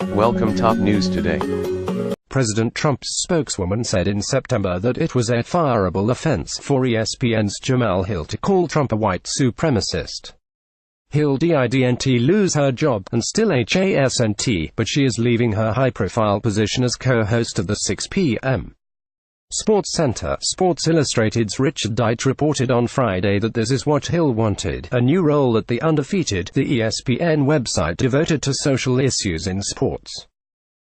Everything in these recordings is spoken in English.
Welcome top news today. President Trump's spokeswoman said in September that it was a fireable offense for ESPN's Jemele Hill to call Trump a white supremacist. Hill didnt lose her job and still hasnt, but she is leaving her high-profile position as co-host of the 6 p.m. SportsCenter. Sports Illustrated's Richard Didnt reported on Friday that this is what Hill wanted, a new role at the undefeated, the ESPN website devoted to social issues in sports.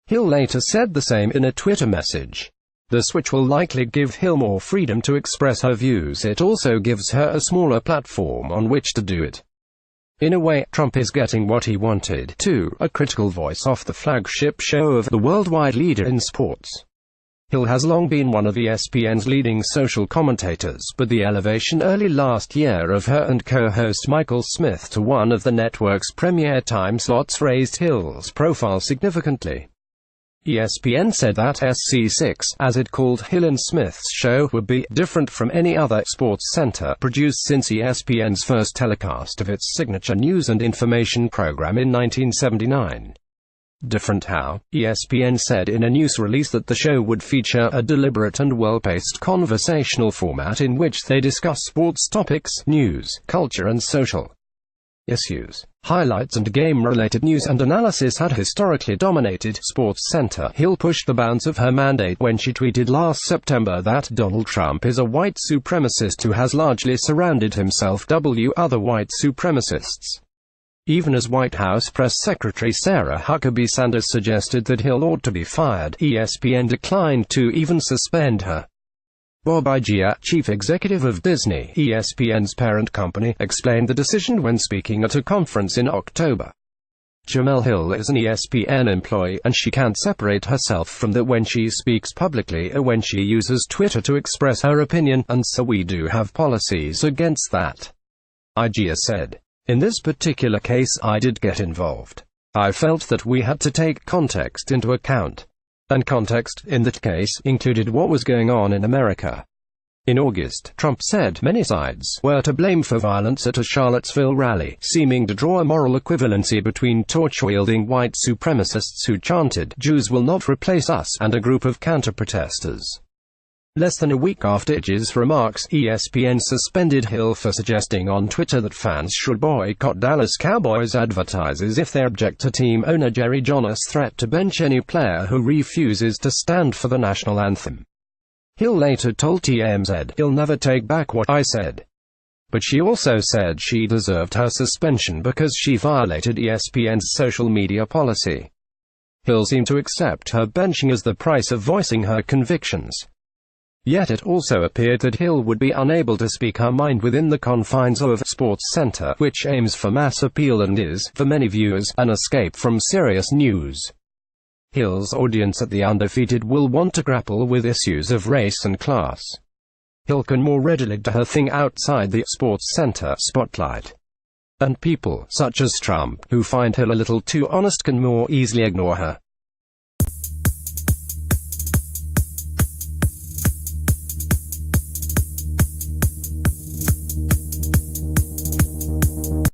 Hill later said the same in a Twitter message. The switch will likely give Hill more freedom to express her views. It also gives her a smaller platform on which to do it. In a way, Trump is getting what he wanted, too, a critical voice off the flagship show of the worldwide leader in sports. Hill has long been one of ESPN's leading social commentators, but the elevation early last year of her and co-host Michael Smith to one of the network's premier time slots raised Hill's profile significantly. ESPN said that SC6, as it called Hill and Smith's show, would be different from any other SportsCenter produced since ESPN's first telecast of its signature news and information program in 1979. Different how? ESPN said in a news release that the show would feature a deliberate and well-paced conversational format in which they discuss sports topics, news, culture and social issues. Highlights and game-related news and analysis had historically dominated SportsCenter. Hill pushed the bounds of her mandate when she tweeted last September that Donald Trump is a white supremacist who has largely surrounded himself with other white supremacists. Even as White House Press Secretary Sarah Huckabee Sanders suggested that Hill ought to be fired, ESPN declined to even suspend her. Bob Iger, chief executive of Disney, ESPN's parent company, explained the decision when speaking at a conference in October. Jemele Hill is an ESPN employee, and she can't separate herself from that when she speaks publicly or when she uses Twitter to express her opinion, and so we do have policies against that. Iger said. In this particular case, I did get involved. I felt that we had to take context into account. And context, in that case, included what was going on in America. In August, Trump said many sides were to blame for violence at a Charlottesville rally, seeming to draw a moral equivalency between torch-wielding white supremacists who chanted, "Jews will not replace us," and a group of counter-protesters. Less than a week after Iger's remarks, ESPN suspended Hill for suggesting on Twitter that fans should boycott Dallas Cowboys advertisers if they object to team owner Jerry Jones' threat to bench any player who refuses to stand for the national anthem. Hill later told TMZ, "He'll never take back what I said." But she also said she deserved her suspension because she violated ESPN's social media policy. Hill seemed to accept her benching as the price of voicing her convictions. Yet it also appeared that Hill would be unable to speak her mind within the confines of SportsCenter, which aims for mass appeal and is, for many viewers, an escape from serious news. Hill's audience at the undefeated will want to grapple with issues of race and class. Hill can more readily do her thing outside the SportsCenter spotlight. And people, such as Trump, who find Hill a little too honest, can more easily ignore her.